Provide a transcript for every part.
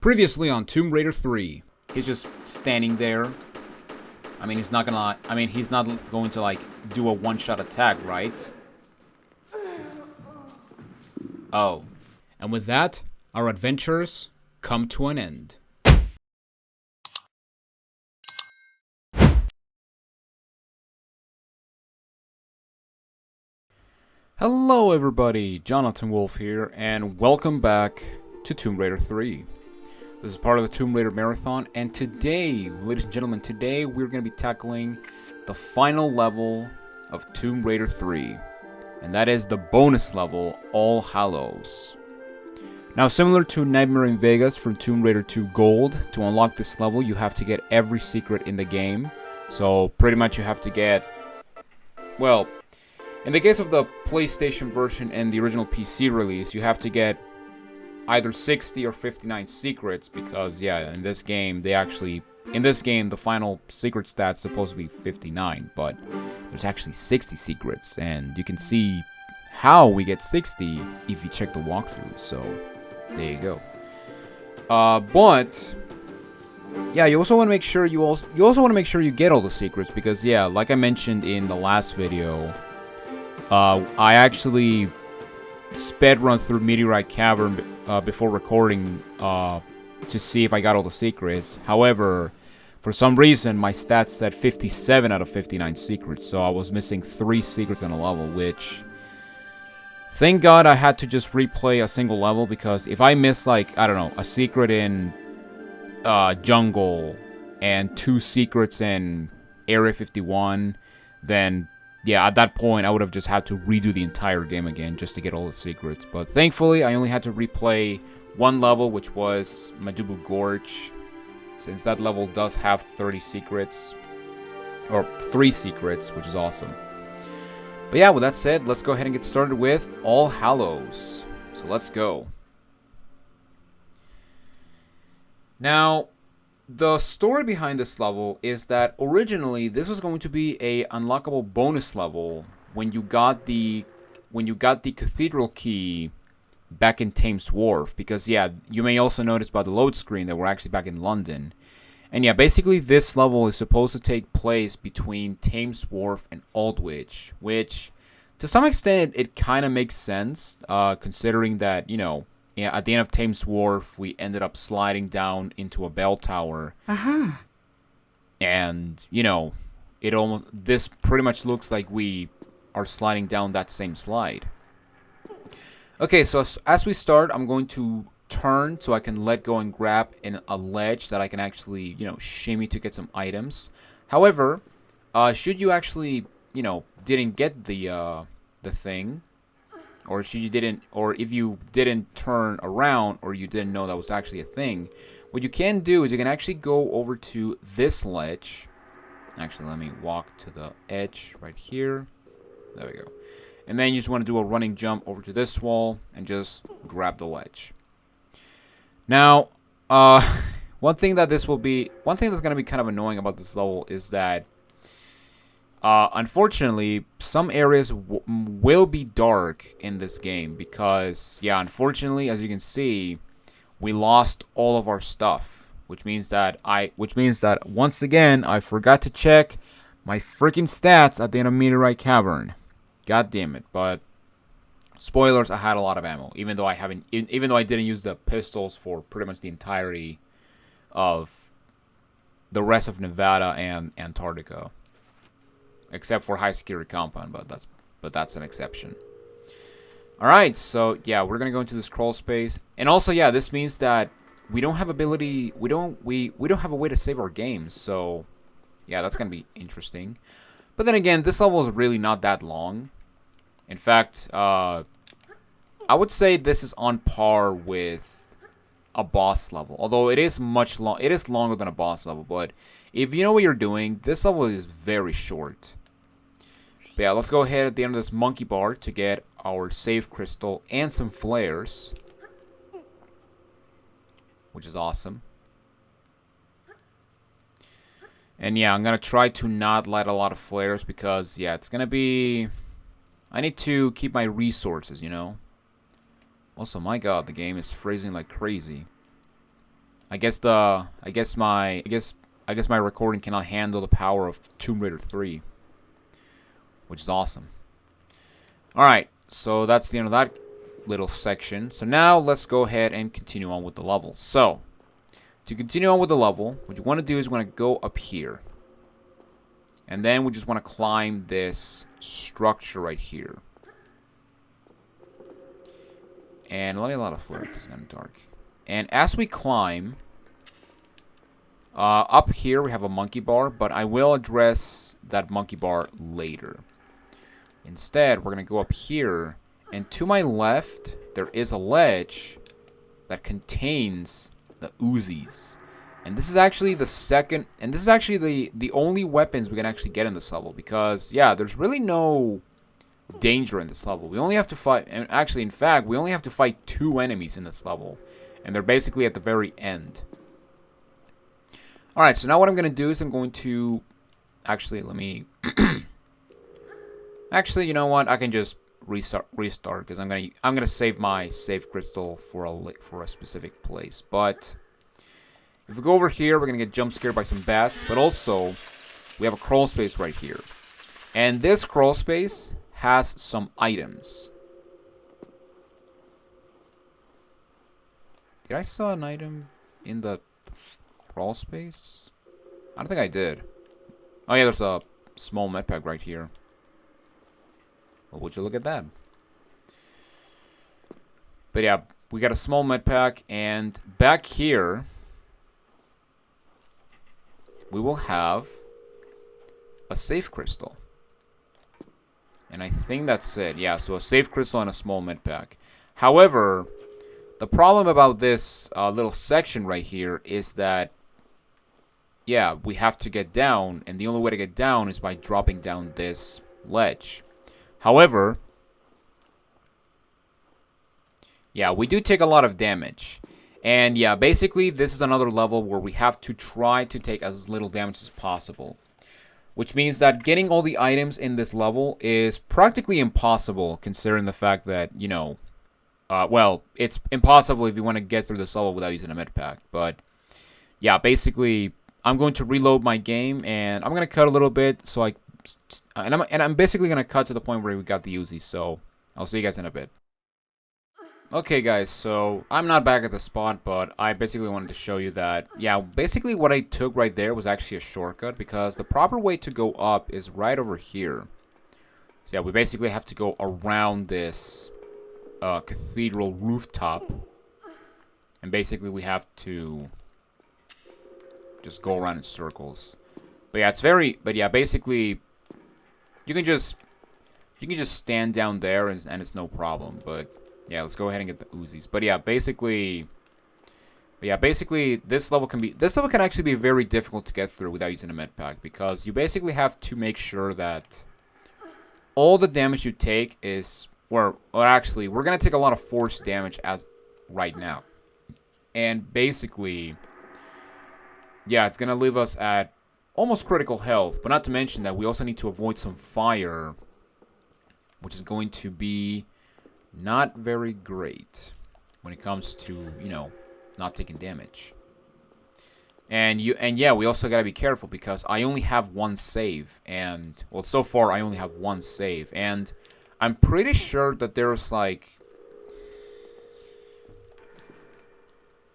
Previously on Tomb Raider 3. He's just standing there. He's not going to, like, do a one-shot attack, right? Oh. And with that, our adventures come to an end. Hello everybody, Jonathan Wolf here, and welcome back to Tomb Raider 3. This is part of the Tomb Raider Marathon, and today, ladies and gentlemen, today we're going to be tackling the final level of Tomb Raider 3. And that is the bonus level, All Hallows. Now, similar to Nightmare in Vegas from Tomb Raider 2 Gold, to unlock this level you have to get every secret in the game. So, pretty much you have to get, well, in the case of the PlayStation version and the original PC release, you have to get either 60 or 59 secrets, because yeah, in this game the final secret stat's supposed to be 59, but there's actually 60 secrets, and you can see how we get 60 if you check the walkthrough. So there you go. But yeah, you also want to make sure you get all the secrets, because yeah, like I mentioned in the last video, I actually sped run through Meteorite Cavern before recording to see if I got all the secrets. However, for some reason my stats said 57 out of 59 secrets, so I was missing 3 secrets on a level, which, thank God I had to just replay a single level, because if I miss, like, I don't know, a secret in Jungle and 2 secrets in Area 51, then yeah, at that point, I would have just had to redo the entire game again just to get all the secrets. But thankfully, I only had to replay one level, which was Madubu Gorge, since that level does have 30 secrets, or 3 secrets, which is awesome. But yeah, with that said, let's go ahead and get started with All Hallows. So let's go. Now, the story behind this level is that originally this was going to be a unlockable bonus level when you got the Cathedral key back in Thames Wharf, because yeah, you may also notice by the load screen that we're actually back in London. And yeah, basically this level is supposed to take place between Thames Wharf and Aldwych, which to some extent it kind of makes sense, considering that, you know, yeah, at the end of Thames Wharf, we ended up sliding down into a bell tower. And, you know, this pretty much looks like we are sliding down that same slide. Okay, so as we start, I'm going to turn so I can let go and grab a ledge that I can actually, you know, shimmy to get some items. However, should you actually, you know, didn't get the thing, or if you didn't turn around, or you didn't know that was actually a thing, what you can do is you can actually go over to this ledge. Actually, let me walk to the edge right here. There we go. And then you just want to do a running jump over to this wall and just grab the ledge. Now, one thing that's going to be kind of annoying about this level is that unfortunately, some areas will be dark in this game, because, yeah, unfortunately, as you can see, we lost all of our stuff, which means that once again I forgot to check my freaking stats at the end of Meteorite Cavern. God damn it! But spoilers, I had a lot of ammo, even though I didn't use the pistols for pretty much the entirety of the rest of Nevada and Antarctica. Except for High Security Compound, but that's an exception. Alright, so yeah, we're gonna go into this crawl space. And also, yeah, this means that we don't have we don't have a way to save our games, so yeah, that's gonna be interesting. But then again, this level is really not that long. In fact, I would say this is on par with a boss level. Although it is longer than a boss level, but if you know what you're doing, this level is very short. But yeah, let's go ahead at the end of this monkey bar to get our save crystal and some flares, which is awesome. And yeah, I'm gonna try to not light a lot of flares, because yeah, it's gonna be, I need to keep my resources, you know. Also, my god, the game is freezing like crazy. I guess my recording cannot handle the power of Tomb Raider 3, which is awesome. All right, so that's the end of that little section. So now let's go ahead and continue on with the level. So to continue on with the level, what you want to do is you want to go up here, and then we just want to climb this structure right here. And let me let a flare because it's kind of dark. And as we climb, up here we have a monkey bar, but I will address that monkey bar later. Instead, we're going to go up here, and to my left, there is a ledge that contains the Uzis. And this is actually the second, and this is actually the only weapons we can actually get in this level, because, yeah, there's really no danger in this level. We only have to fight, and actually, in fact, we only have to fight 2 enemies in this level, and they're basically at the very end. Alright, so now what I'm going to do is I'm going to, actually, let me, actually, you know what, I can just restart, because I'm gonna save my save crystal for a specific place. But if we go over here, we're gonna get jump scared by some bats, but also we have a crawl space right here, and this crawl space has some items. Did I saw an item in the crawl space? I don't think I did. Oh yeah, there's a small med pack right here. Well, would you look at that? But yeah, we got a small med pack, and back here we will have a safe crystal. And I think that's it. Yeah, so a safe crystal and a small med pack. However, the problem about this little section right here is that, yeah, we have to get down, and the only way to get down is by dropping down this ledge. However, yeah, we do take a lot of damage. And yeah, basically this is another level where we have to try to take as little damage as possible. Which means that getting all the items in this level is practically impossible, considering the fact that, you know, well, it's impossible if you want to get through this level without using a med pack. But yeah, basically, I'm going to reload my game, and I'm going to cut a little bit, so I'm basically going to cut to the point where we got the Uzis, so I'll see you guys in a bit. Okay guys, so I'm not back at the spot, but I basically wanted to show you that, yeah, basically what I took right there was actually a shortcut, because the proper way to go up is right over here. So yeah, we basically have to go around this cathedral rooftop, and basically we have to just go around in circles. But yeah, basically you can just stand down there and it's no problem. But yeah, let's go ahead and get the Uzis. But yeah, basically this level can actually be very difficult to get through without using a med pack, because you basically have to make sure that all the damage you take is, or actually we're gonna take a lot of force damage as right now, and basically, yeah, it's gonna leave us at almost critical health. But not to mention that we also need to avoid some fire, which is going to be not very great when it comes to, you know, not taking damage. And yeah, we also gotta be careful, because I only have one save, and well, so far I only have one save, and I'm pretty sure that there's like,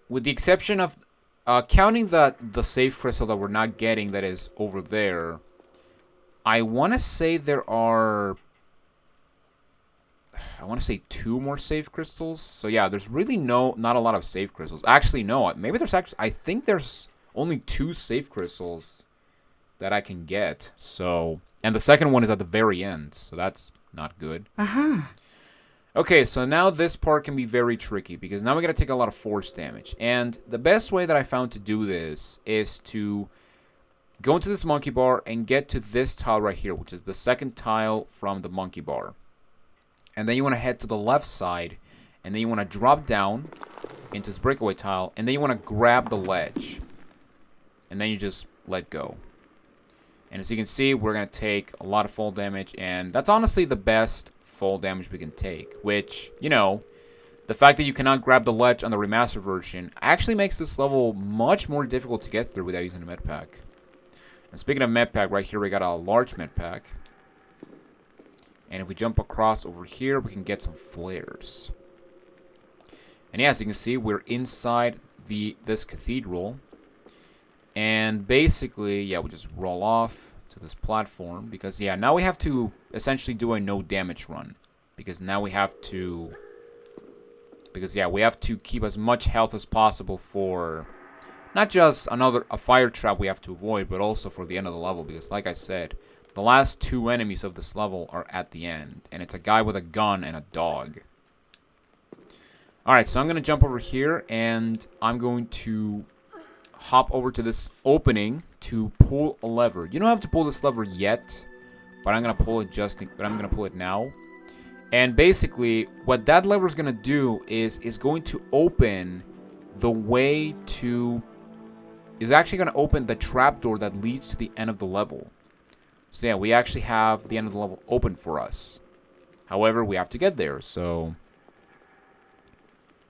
with the exception of counting the save crystal that we're not getting, that is over there, I want to say there are, I want to say 2 more save crystals. So yeah, there's really not a lot of save crystals. Actually, no, maybe there's actually, I think there's only 2 save crystals that I can get. So, and the second one is at the very end, so that's not good. Okay, so now this part can be very tricky, because now we gotta take a lot of force damage. And the best way that I found to do this is to go into this monkey bar and get to this tile right here, which is the second tile from the monkey bar. And then you want to head to the left side, and then you want to drop down into this breakaway tile, and then you want to grab the ledge, and then you just let go. And as you can see, we're going to take a lot of fall damage, and that's honestly the best fall damage we can take, which, you know, The fact that you cannot grab the ledge on the remastered version actually makes this level much more difficult to get through without using a med pack. And speaking of med pack, right here we got a large med pack. And if we jump across over here, we can get some flares. And yeah, as you can see, we're inside this cathedral. And basically, yeah, we just roll off to this platform. Because, yeah, now we have to essentially do a no damage run. Because now we have to... Because, yeah, we have to keep as much health as possible for... Not just a fire trap we have to avoid, but also for the end of the level. Because, like I said, the last two enemies of this level are at the end. And it's a guy with a gun and a dog. Alright, so I'm going to jump over here. And I'm going to hop over to this opening to pull a lever. You don't have to pull this lever yet. But I'm going to pull it I'm going to pull it now. And basically, what that lever is going to do is going to open the way to... Is actually going to open the trapdoor that leads to the end of the level. So yeah, we actually have the end of the level open for us. However, we have to get there, so...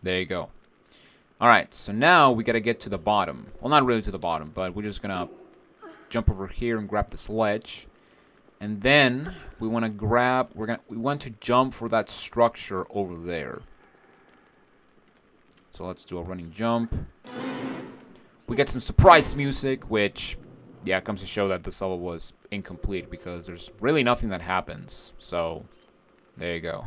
There you go. Alright, so now we got to get to the bottom. Well, not really to the bottom, but we're just going to jump over here and grab this ledge. And then we want to grab, we want to jump for that structure over there. So let's do a running jump. We get some surprise music, which, yeah, comes to show that this level was incomplete because there's really nothing that happens. So, there you go.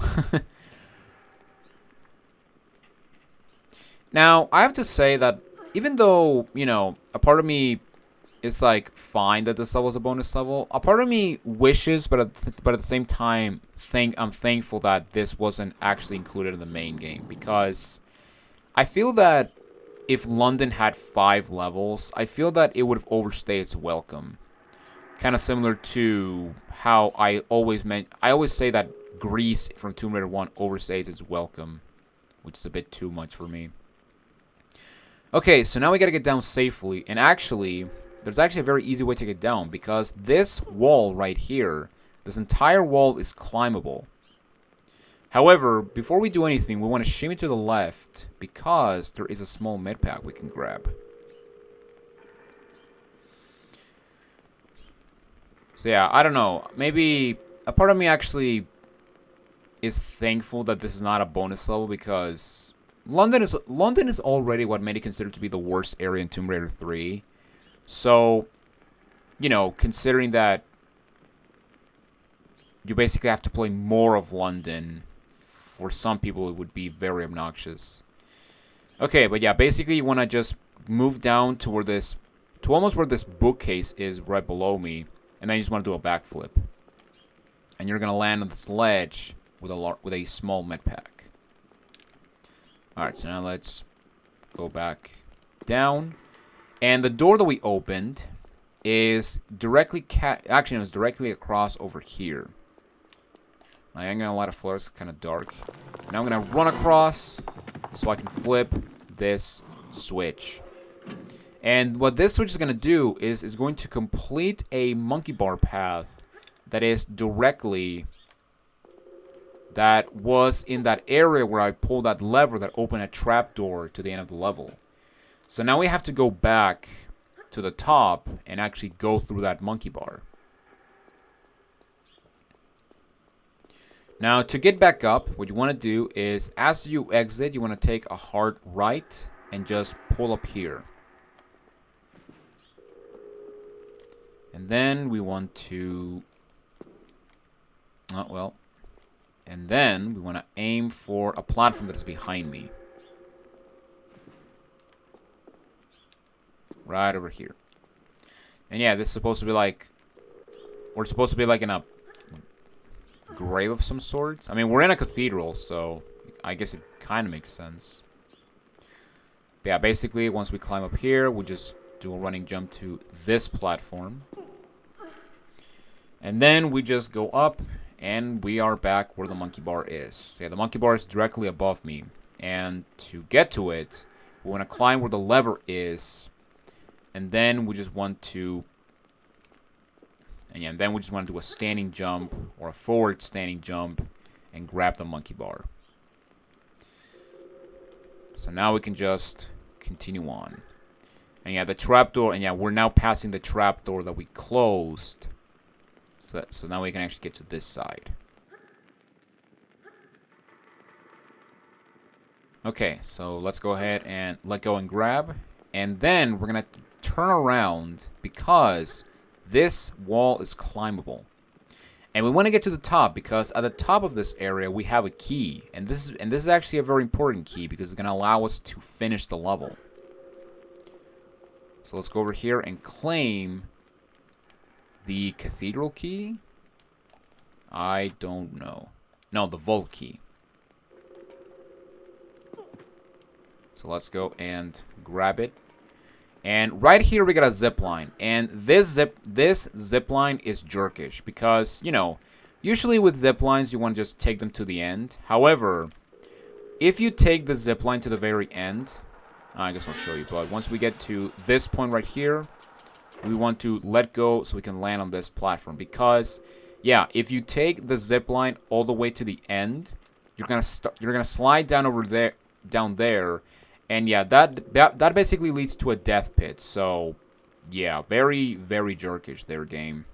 Now, I have to say that even though, you know, a part of me is like fine that this level is a bonus level, a part of me wishes, but at the same time, I'm thankful that this wasn't actually included in the main game, because I feel that if London had 5 levels, I feel that it would have overstayed its welcome. Kind of similar to how I always say that Greece from Tomb Raider 1 overstays its welcome, which is a bit too much for me. Okay, so now we gotta get down safely, and actually, there's actually a very easy way to get down, because this wall right here, this entire wall is climbable. However, before we do anything, we want to shimmy to the left, because there is a small med pack we can grab. So yeah, I don't know, maybe a part of me actually is thankful that this is not a bonus level, because London is already what many consider to be the worst area in Tomb Raider 3. So, you know, considering that you basically have to play more of London, for some people it would be very obnoxious. Okay, but yeah, basically you want to just move down to almost where this bookcase is right below me, and then you just want to do a backflip. And you're going to land on this ledge with a small med pack. Alright, so now let's go back down. And the door that we opened is directly actually, it was directly across over here. I am getting a lot of flares, it's kind of dark. Now I'm going to run across so I can flip this switch. And what this switch is going to do is going to complete a monkey bar path that is that was in that area where I pulled that lever that opened a trapdoor to the end of the level. So now we have to go back to the top and actually go through that monkey bar. Now, to get back up, what you want to do is, as you exit, you want to take a hard right and just pull up here. And then we want to... And then we want to aim for a platform that is behind me. Right over here. And yeah, this is supposed to be like... We're supposed to be like in a grave of some sorts. I mean, we're in a cathedral, so I guess it kind of makes sense. But yeah, basically, once we climb up here, we just do a running jump to this platform. And then we just go up, and we are back where the monkey bar is. So yeah, the monkey bar is directly above me. And to get to it, we want to climb where the lever is. And then we just want to... And then we just want to do a standing jump or a forward standing jump and grab the monkey bar. So now we can just continue on. And yeah, the trapdoor, and yeah, we're now passing the trapdoor that we closed. So now we can actually get to this side. Okay, so let's go ahead and let go and grab. And then we're going to turn around because this wall is climbable. And we want to get to the top because at the top of this area we have a key. And this is actually a very important key because it's going to allow us to finish the level. So let's go over here and claim the Cathedral key. I don't know. No, the vault key. So let's go and grab it. And right here we got a zipline. And this zipline is jerkish because, you know, usually with ziplines you want to just take them to the end. However, if you take the zipline to the very end, I guess I'll show you, but once we get to this point right here, we want to let go so we can land on this platform. Because, yeah, if you take the zipline all the way to the end, you're gonna slide down over there, and yeah, that basically leads to a death pit. So, yeah, very, very jerkish there, game.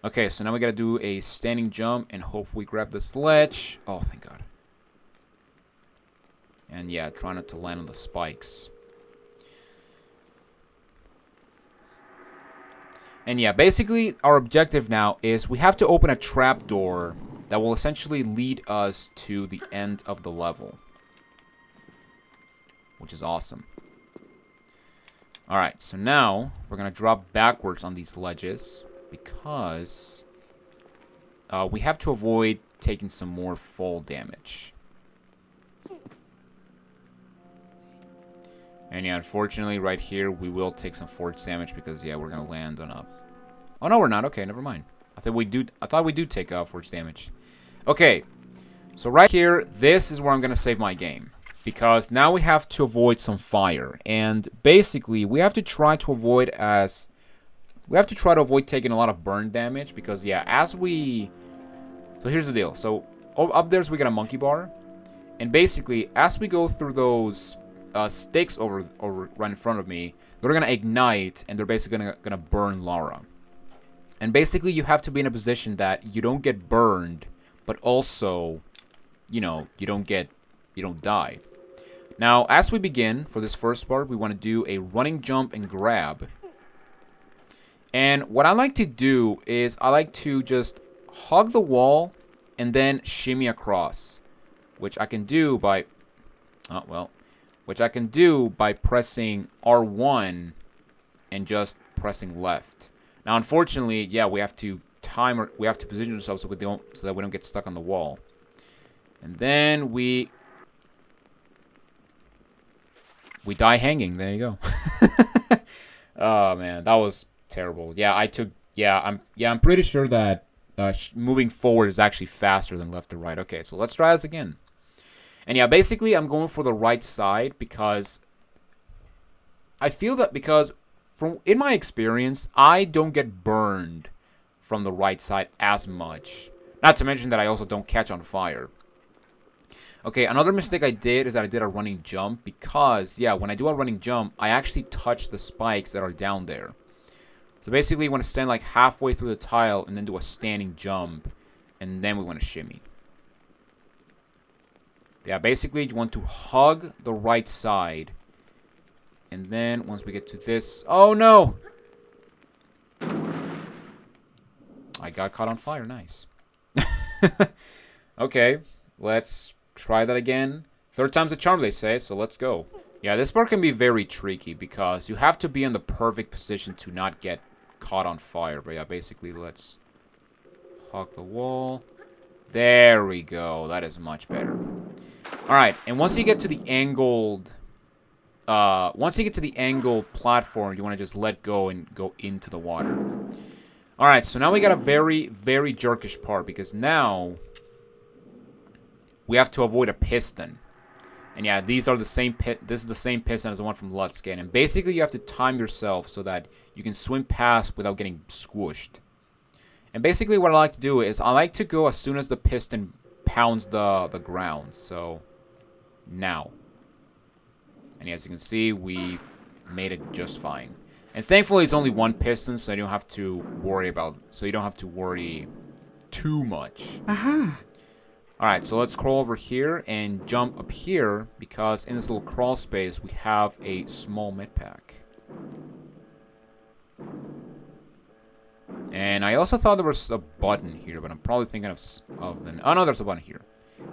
Okay, so now we gotta do a standing jump and hopefully grab this ledge. Oh, thank God. And yeah, try not to land on the spikes. And yeah, basically our objective now is we have to open a trapdoor that will essentially lead us to the end of the level. Which is awesome. Alright, so now we're going to drop backwards on these ledges because we have to avoid taking some more fall damage. And yeah, unfortunately, right here, we will take some force damage because, yeah, we're going to land on a... Oh, no, we're not. Okay, never mind. I thought we do take force damage. Okay, so right here, this is where I'm going to save my game. Because now we have to avoid some fire. And basically, we have to try to avoid taking a lot of burn damage. Because, yeah, So here's the deal. So, up there's we got a monkey bar. And basically, as we go through those... sticks over right in front of me, they're gonna ignite and they're basically gonna burn Lara. And basically you have to be in a position that you don't get burned, but also, you know, you don't die. Now, as we begin for this first part, we want to do a running jump and grab. And what I like to do is I like to just hug the wall and then shimmy across, which I can do by pressing R1 and just pressing left. Now, unfortunately, yeah, we have to position ourselves so that we don't get stuck on the wall. And then we die hanging. There you go. Oh man, that was terrible. Yeah, I'm pretty sure that moving forward is actually faster than left to right. Okay, so let's try this again. And yeah, basically I'm going for the right side because I feel that in my experience, I don't get burned from the right side as much. Not to mention that I also don't catch on fire. Okay, another mistake I did is that I did a running jump because, yeah, when I do a running jump, I actually touch the spikes that are down there. So basically, you want to stand like halfway through the tile and then do a standing jump, and then we want to shimmy. Yeah, basically, you want to hug the right side. And then, once we get to this... Oh, no! I got caught on fire. Nice. Okay, let's try that again. Third time's a charm, they say, so let's go. Yeah, this part can be very tricky because you have to be in the perfect position to not get caught on fire. But yeah, basically, let's hug the wall. There we go. That is much better. Alright, and once you get to the angled platform, you want to just let go and go into the water. Alright, so now we got a very, very jerkish part because now we have to avoid a piston. And yeah, these are the same this is the same piston as the one from Let's Get. And basically you have to time yourself so that you can swim past without getting squished. And basically what I like to do is I like to go as soon as the piston pounds the ground. So now. And as you can see, we made it just fine. And thankfully, it's only one piston, so you don't have to worry too much. Alright, so let's crawl over here and jump up here, because in this little crawl space, we have a small med pack. And I also thought there was a button here, but I'm probably thinking of the... Oh, no, there's a button here.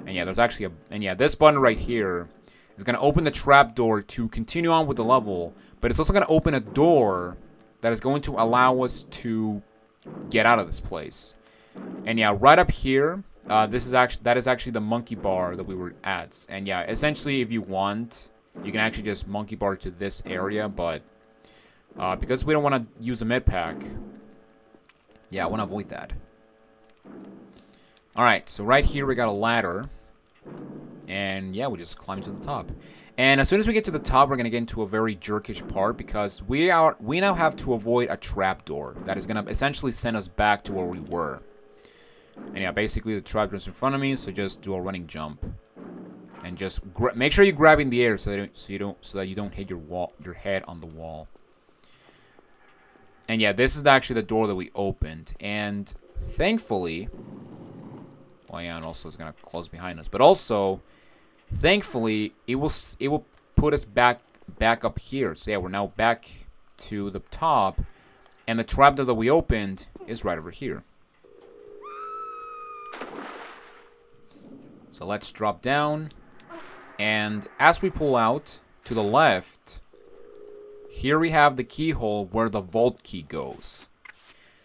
And yeah, there's actually a... And yeah, this button right here is going to open the trapdoor to continue on with the level, but it's also going to open a door that is going to allow us to get out of this place. And yeah, right up here... that is actually the monkey bar that we were at. And yeah, essentially, if you want, you can actually just monkey bar to this area, but because we don't want to use a med pack, yeah, I want to avoid that. Alright, so right here we got a ladder, and yeah, we just climb to the top. And as soon as we get to the top, we're going to get into a very jerkish part, because we now have to avoid a trapdoor that is going to essentially send us back to where we were. And yeah, basically the trapdoor is in front of me, so just do a running jump, and just make sure you grab in the air so that you don't hit your head on the wall. And yeah, this is actually the door that we opened, and thankfully, well, yeah, and also it's gonna close behind us, but also, thankfully, it will put us back up here. So yeah, we're now back to the top, and the trapdoor that we opened is right over here. So let's drop down, and as we pull out to the left, here we have the keyhole where the vault key goes.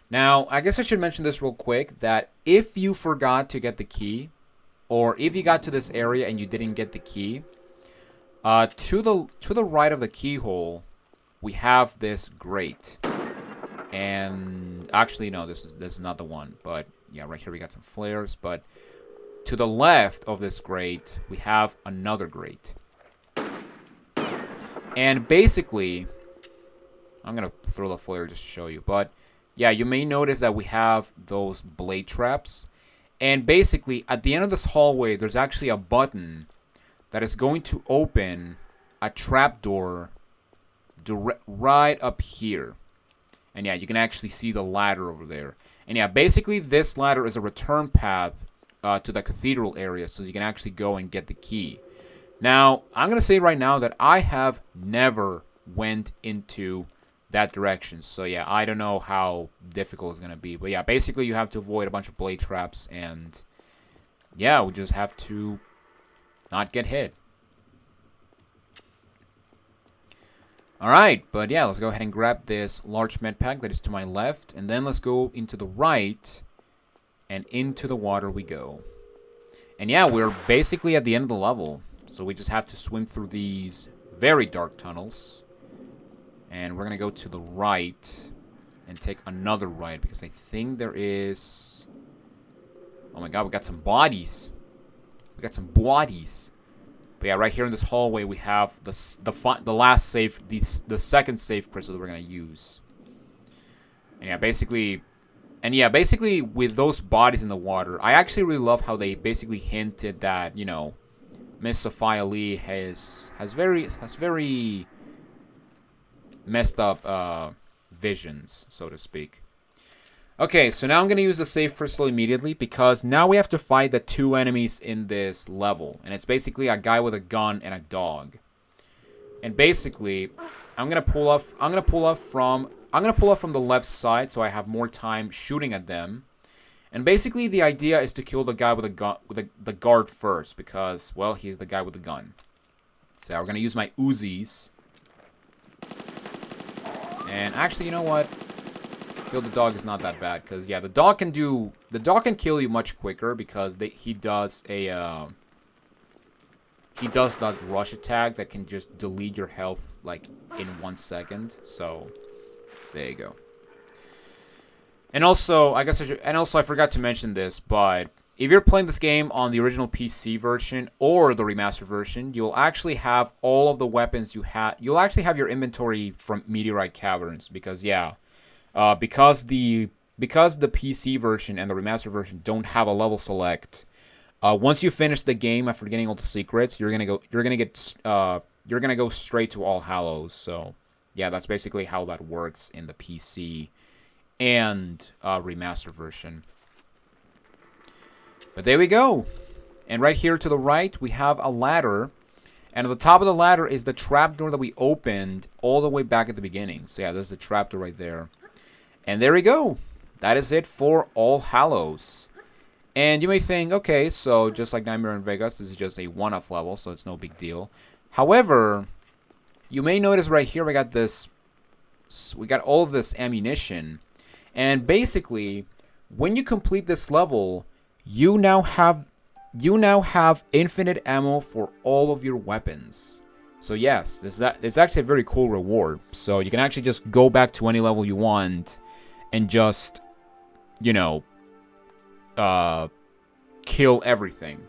Now, I guess I should mention this real quick, that if you forgot to get the key, or if you got to this area and you didn't get the key, to the right of the keyhole, we have this grate. And actually, no, this is not the one, but yeah, right here we got some flares, but to the left of this grate, we have another grate. And basically, I'm going to throw the flare just to show you. But yeah, you may notice that we have those blade traps. And basically, at the end of this hallway, there's actually a button that is going to open a trapdoor right up here. And yeah, you can actually see the ladder over there. And yeah, basically, this ladder is a return path to the Cathedral area, so you can actually go and get the key. Now, I'm going to say right now that I have never went into that direction. So yeah, I don't know how difficult it's going to be. But yeah, basically you have to avoid a bunch of blade traps, and yeah, we just have to not get hit. Alright, but yeah, let's go ahead and grab this large med pack that is to my left, and then let's go into the right, and into the water we go. And yeah, we're basically at the end of the level. So we just have to swim through these very dark tunnels. And we're going to go to the right and take another right, because I think there is... Oh my god, we got some bodies. We got some bodies. But yeah, right here in this hallway we have the second safe crystal that we're going to use. And yeah, basically with those bodies in the water, I actually really love how they basically hinted that, you know, Miss Sophia Lee has very messed up visions, so to speak. Okay, so now I'm going to use the safe crystal immediately, because now we have to fight the two enemies in this level, and it's basically a guy with a gun and a dog. And basically, I'm going to pull off from the left side, so I have more time shooting at them. And basically, the idea is to kill the guy with a gun, the guard first, because, well, he's the guy with the gun. So we're gonna use my Uzis. And actually, you know what? Kill the dog is not that bad, because yeah, the dog can kill you much quicker, because he does that rush attack that can just delete your health like in 1 second. So there you go. And also, I forgot to mention this, but if you're playing this game on the original PC version or the remastered version, you'll actually have all of the weapons you had. You'll actually have your inventory from Meteorite Caverns, because yeah, because the PC version and the remastered version don't have a level select. Once you finish the game after getting all the secrets, you're gonna go straight to All Hallows. So yeah, that's basically how that works in the PC and remastered version. But there we go. And right here to the right, we have a ladder. And at the top of the ladder is the trapdoor that we opened all the way back at the beginning. So yeah, there's the trapdoor right there. And there we go. That is it for All Hallows. And you may think, okay, so just like Nightmare in Vegas, this is just a one-off level, so it's no big deal. However, you may notice right here we got all of this ammunition. And basically, when you complete this level, you now have infinite ammo for all of your weapons. So yes, it's actually a very cool reward. So you can actually just go back to any level you want and just, you know, kill everything.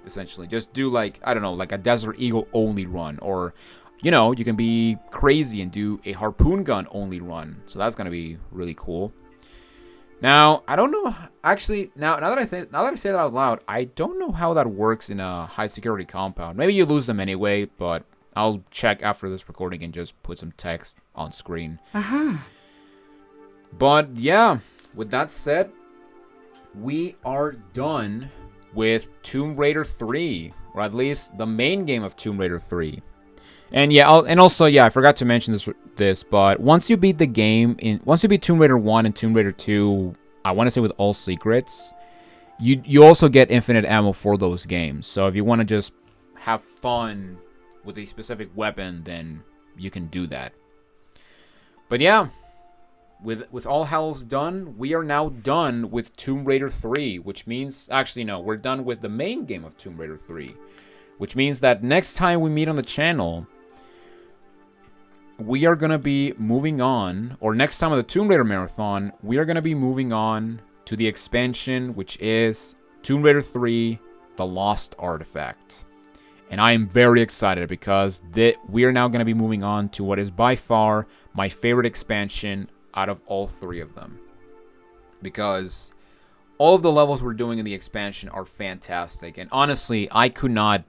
Essentially, just do like, I don't know, like a Desert Eagle only run, or you know, you can be crazy and do a harpoon gun only run. So that's gonna be really cool. Now, I don't know. Actually, now that I say that out loud, I don't know how that works in a high security compound. Maybe you lose them anyway, but I'll check after this recording and just put some text on screen. But yeah, with that said, we are done with Tomb Raider 3, or at least the main game of Tomb Raider 3. And yeah, also I forgot to mention this, but once you beat the game once you beat Tomb Raider 1 and Tomb Raider 2, I want to say with all secrets, you also get infinite ammo for those games. So if you want to just have fun with a specific weapon, then you can do that. But yeah, with All Hallows done, we are now done with Tomb Raider 3, which means, actually no, we're done with the main game of Tomb Raider 3, which means that next time we meet on the channel, we are going to be moving on, or next time on the Tomb Raider Marathon, we are going to be moving on to the expansion, which is Tomb Raider 3, The Lost Artifact. And I am very excited because we are now going to be moving on to what is by far my favorite expansion out of all three of them. Because all of the levels we're doing in the expansion are fantastic. And honestly, I could not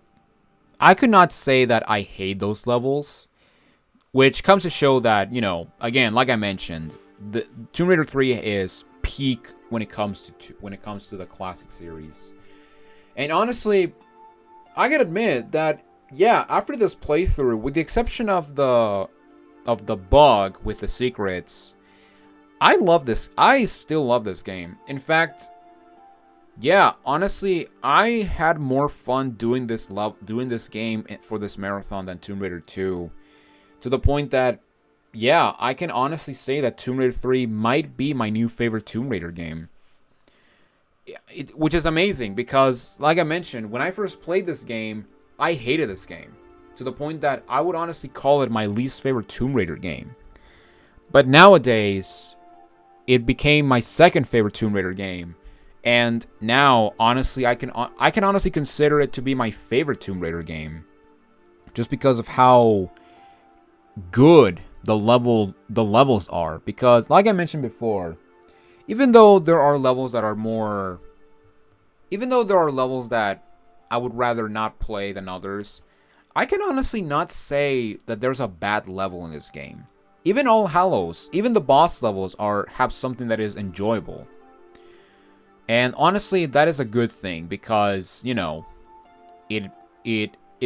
say that I hate those levels. Which comes to show that, you know, again, like I mentioned, the Tomb Raider 3 is peak when it comes to the classic series. And honestly, I gotta admit that, yeah, after this playthrough, with the exception of the bug with the secrets, I love this. I still love this game. In fact, yeah, honestly, I had more fun doing this game for this marathon than Tomb Raider 2. To the point that, yeah, I can honestly say that Tomb Raider 3 might be my new favorite Tomb Raider game. Which is amazing because, like I mentioned, when I first played this game, I hated this game. To the point that I would honestly call it my least favorite Tomb Raider game. But nowadays, it became my second favorite Tomb Raider game. And now, honestly, I can honestly consider it to be my favorite Tomb Raider game. Just because of how good the levels are. Because like I mentioned before, even though there are levels that I would rather not play than others, I can honestly not say that there's a bad level in this game. Even All Hallows, even the boss levels have something that is enjoyable. And honestly, that is a good thing because, you know, it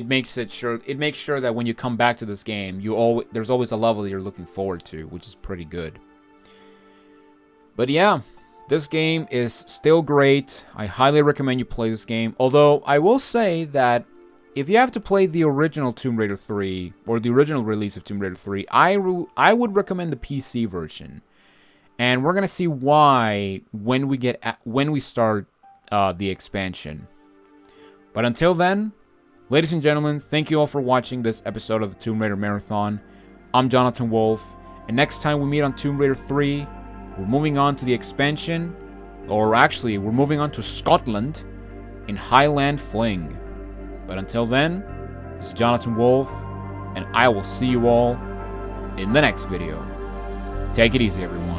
makes sure that when you come back to this game, there's always a level that you're looking forward to, which is pretty good. But yeah, this game is still great. I highly recommend you play this game. Although I will say that if you have to play the original Tomb Raider 3 or the original release of Tomb Raider 3, I would recommend the PC version. And we're gonna see why when we start the expansion. But until then, ladies and gentlemen, thank you all for watching this episode of the Tomb Raider Marathon. I'm Jonathan Wolf, and next time we meet on Tomb Raider 3, we're moving on to the expansion, or actually, we're moving on to Scotland in Highland Fling. But until then, this is Jonathan Wolf, and I will see you all in the next video. Take it easy, everyone.